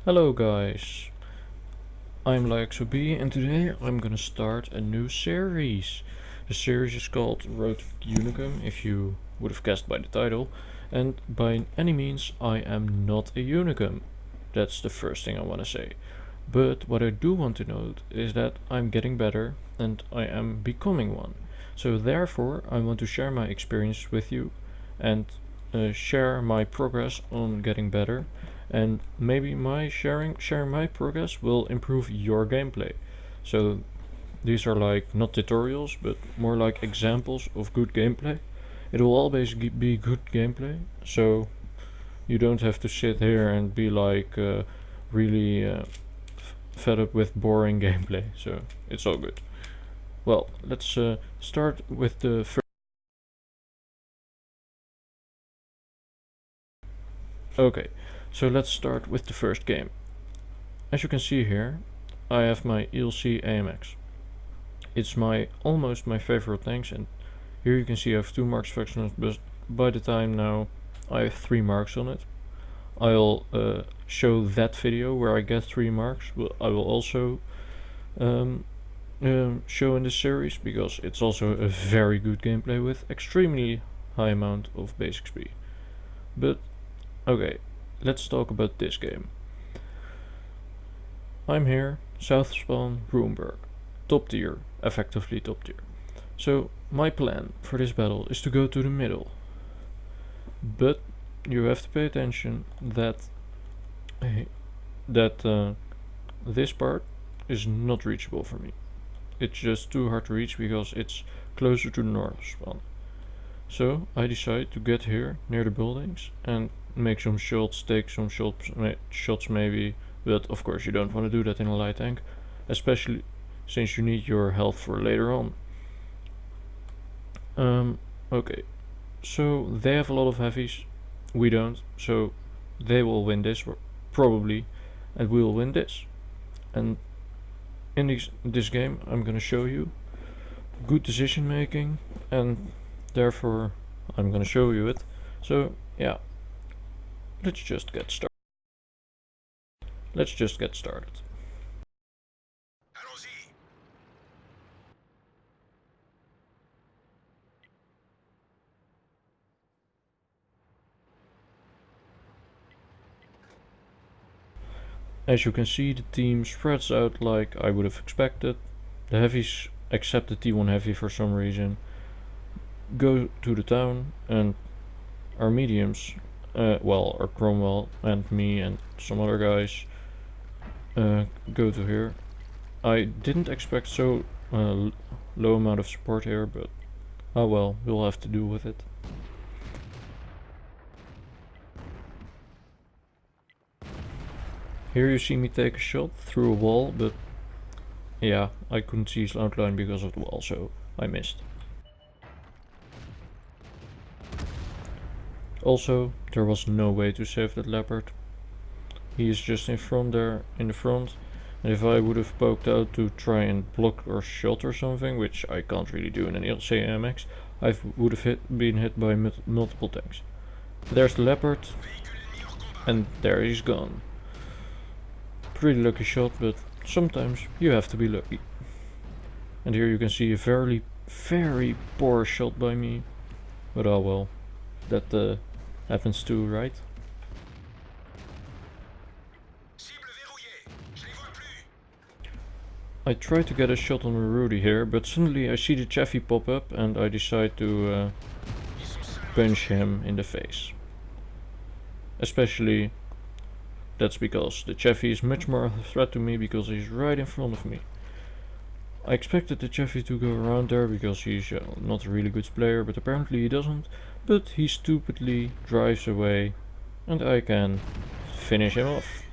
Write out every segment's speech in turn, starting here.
Hello guys, I'm LaxOB and today I'm gonna start a new series. The series is called Road to Unicum, if you would have guessed by the title, and by any means I am not a unicum. That's the first thing I want to say. But what I do want to note is that I'm getting better and I am becoming one. So therefore I want to share my experience with you and share my progress on getting better, and maybe my sharing my progress will improve your gameplay. So these are like not tutorials but more like examples of good gameplay. It will always be good gameplay, so you don't have to sit here and be like really fed up with boring gameplay, so it's all good. Well, let's start with the first. Okay, so let's start with the first game. As you can see here, I have my ELC AMX. It's almost my favorite tanks, and here you can see I have 2 marks fractions, but by the time now I have 3 marks on it. I'll show that video where I get 3 marks. I will also show in this series, because it's also a very good gameplay with extremely high amount of basic speed. But okay, let's talk about this game. I'm here, South Spawn, Roomberg, top tier, effectively top tier. So my plan for this battle is to go to the middle, but you have to pay attention that this part is not reachable for me. It's just too hard to reach because it's closer to the north spawn. So I decide to get here near the buildings and make some shots, take some shots maybe, but of course you don't want to do that in a light tank, especially since you need your health for later on. Okay, so they have a lot of heavies, we don't, so they will win this probably, and we will win this. And in this game I'm gonna show you good decision making, and therefore I'm gonna show you it. So yeah, let's just get started. As you can see, the team spreads out like I would have expected. The heavies, except the T1 heavy for some reason, go to the town, and our mediums, our Cromwell and me and some other guys, go to here. I didn't expect so low amount of support here, but oh well, we'll have to do with it. Here you see me take a shot through a wall, but yeah, I couldn't see his outline because of the wall, so I missed. Also, there was no way to save that leopard. He is just in front there, in the front, and if I would have poked out to try and block or shot or something, which I can't really do in an ELC AMX, I would have been hit by multiple tanks. There's the leopard, and there he's gone. Pretty lucky shot, but sometimes you have to be lucky. And here you can see a very, very poor shot by me, but oh well, that happens too, right? I try to get a shot on Rudy here, but suddenly I see the Chaffee pop up and I decide to punch him in the face. Especially that's because the Chaffee is much more of a threat to me because he's right in front of me. I expected the Chaffee to go around there because he's not a really good player, but apparently he doesn't. But he stupidly drives away and I can finish him off.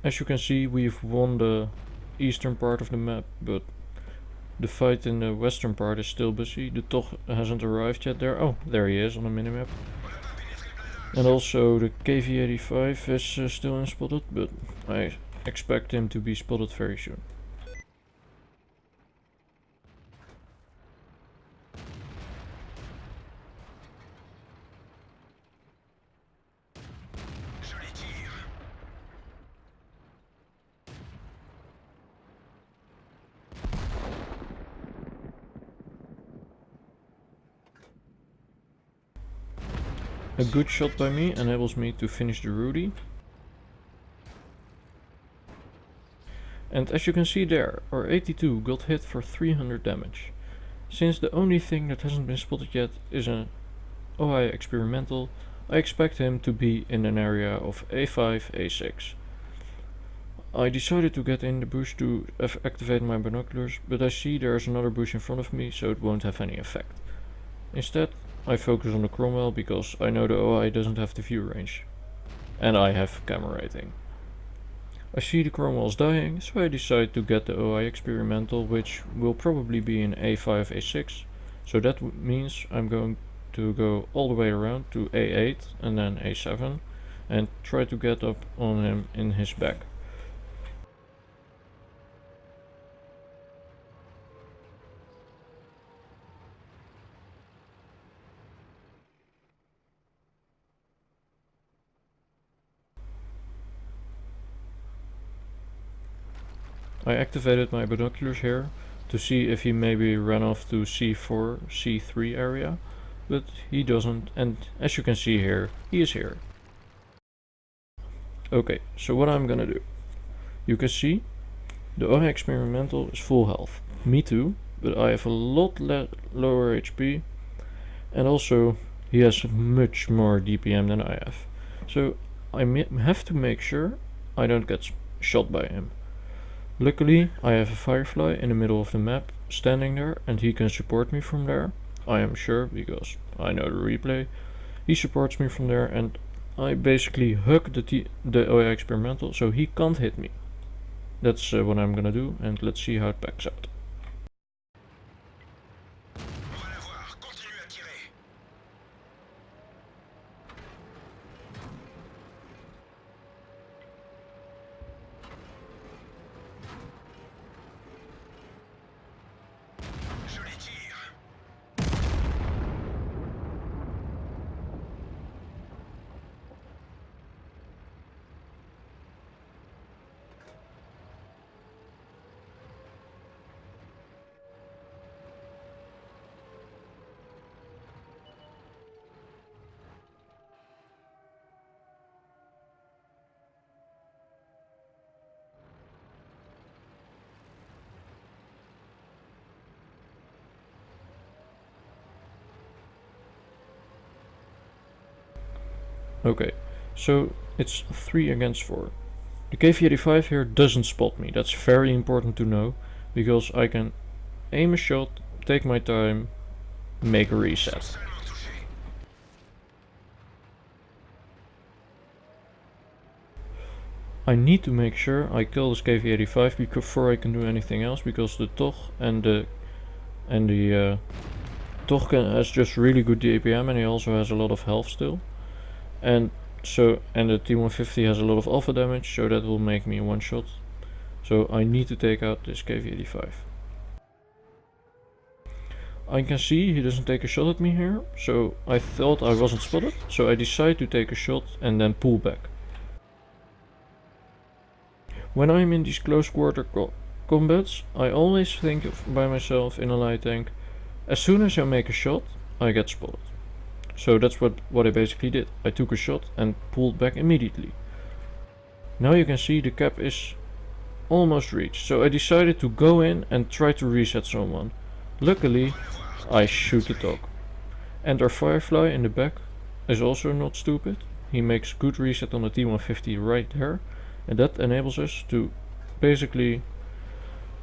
As you can see, we've won the eastern part of the map, but the fight in the western part is still busy. The Toch hasn't arrived yet there. Oh, there he is on the minimap. And also the KV-85 is still unspotted, but I expect him to be spotted very soon. A good shot by me enables me to finish the Rudy. And as you can see there, our 82 got hit for 300 damage. Since the only thing that hasn't been spotted yet is an OI experimental, I expect him to be in an area of A5, A6. I decided to get in the bush to activate my binoculars, but I see there's another bush in front of me, so it won't have any effect. Instead, I focus on the Cromwell because I know the OI doesn't have the view range. And I have camera rating. I see the Cromwell's dying, so I decide to get the OI experimental, which will probably be in A5, A6. So that means I'm going to go all the way around to A8 and then A7 and try to get up on him in his back. I activated my binoculars here to see if he maybe ran off to C4, C3 area, but he doesn't, and as you can see here, he is here. Okay, so what I'm gonna do. You can see the OI experimental is full health. Me too, but I have a lot lower HP, and also he has much more DPM than I have. So I have to make sure I don't get shot by him. Luckily, I have a Firefly in the middle of the map standing there, and he can support me from there. I am sure, because I know the replay. He supports me from there, and I basically hug the OI experimental, so he can't hit me. That's what I'm gonna do, and let's see how it packs out. Okay, so it's 3 against 4. The KV-85 here doesn't spot me. That's very important to know, because I can aim a shot, take my time, make a reset. I need to make sure I kill this KV-85 before I can do anything else, because the TOG and the TOG has just really good DPM, and he also has a lot of health still. And the T150 has a lot of alpha damage, so that will make me one shot. So I need to take out this KV-85. I can see he doesn't take a shot at me here, so I thought I wasn't spotted, so I decide to take a shot and then pull back. When I'm in these close quarter combats, I always think by myself in a light tank, as soon as I make a shot, I get spotted. So that's what I basically did. I took a shot and pulled back immediately. Now you can see the cap is almost reached, so I decided to go in and try to reset someone. Luckily, I shoot the TOG. And our Firefly in the back is also not stupid. He makes good reset on the T150 right there, and that enables us to basically,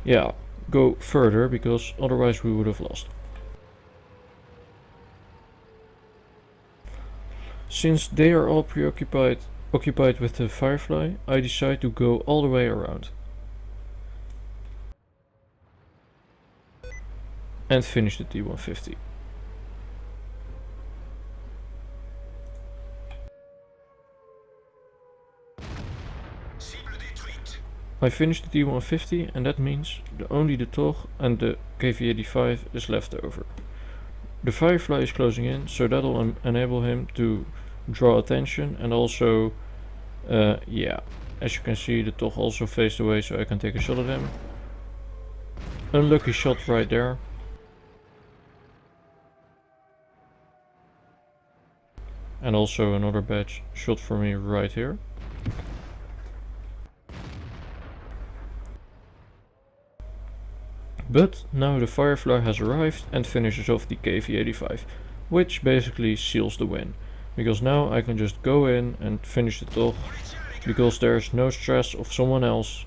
yeah, go further, because otherwise we would have lost. Since they are all occupied with the Firefly, I decide to go all the way around. And finish the T150. I finished the T150, and that means only the TOG and the KV-85 is left over. The Firefly is closing in, so that'll enable him to draw attention, and also, yeah, as you can see, the TOG also faced away, so I can take a shot at him. Unlucky shot right there. and also another badge shot for me right here. But now the Firefly has arrived and finishes off the KV-85, which basically seals the win, because now I can just go in and finish it off, because there's no stress of someone else,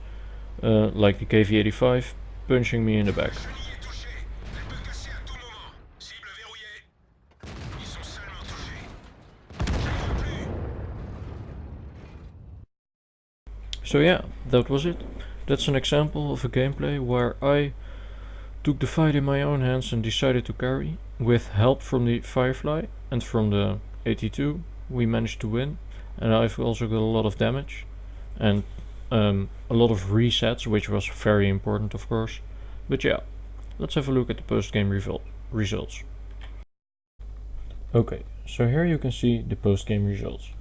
like the KV-85, punching me in the back. So yeah, that was it. That's an example of a gameplay where I took the fight in my own hands and decided to carry. With help from the Firefly and from the 82, we managed to win. And I've also got a lot of damage and a lot of resets, which was very important, of course. But yeah, let's have a look at the post-game results. Okay, so here you can see the post-game results.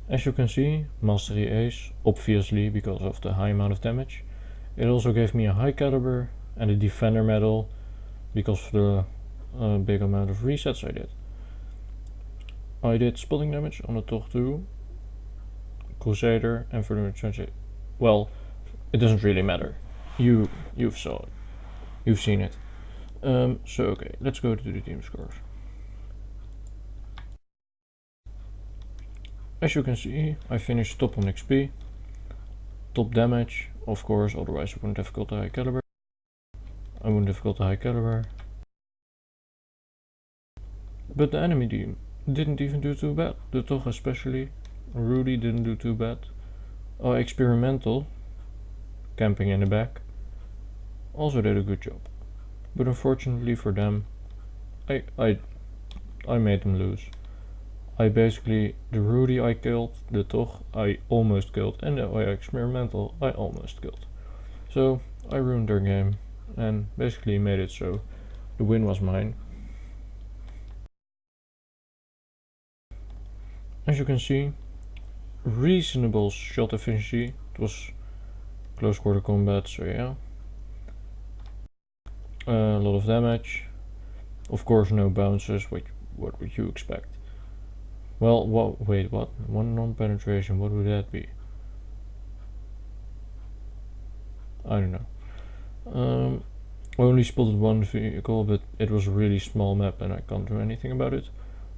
As you can see, Mastery Ace, obviously because of the high amount of damage. It also gave me a high caliber and a Defender medal because of the big amount of resets I did. I did spotting damage on the top 2, Crusader and for the well, it doesn't really matter. You've saw it. You've seen it. So okay, let's go to the team scores. As you can see, I finished top on XP, top damage, of course, otherwise I wouldn't have got the high caliber. But the enemy team didn't even do too bad. The Toch especially, Rudy didn't do too bad. Experimental, camping in the back, also did a good job. But unfortunately for them, I made them lose. The Rudy I killed, the Toch I almost killed, and the Experimental I almost killed. So I ruined their game and basically made it so the win was mine. As you can see, reasonable shot efficiency. It was close quarter combat, so yeah. A lot of damage. Of course no bounces, what would you expect? Well, wait, what? One non-penetration, what would that be? I don't know. I only spotted one vehicle, but it was a really small map and I can't do anything about it.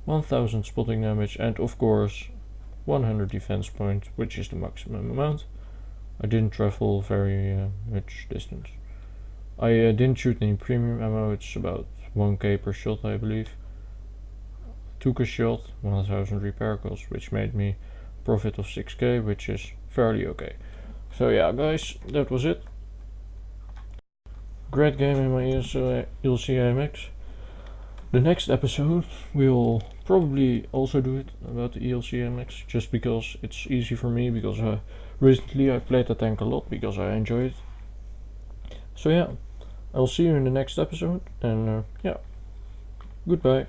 1000 spotting damage and of course 100 defense points, which is the maximum amount. I didn't travel very much distance. I didn't shoot any premium ammo, it's about 1k per shot I believe. Took a shot, 1000 repair costs, which made me a profit of 6k, which is fairly okay. So yeah guys, that was it. Great game in my ELC AMX. The next episode we'll probably also do it about the ELC AMX, just because it's easy for me, because recently I played the tank a lot because I enjoy it. So yeah, I'll see you in the next episode and yeah, goodbye.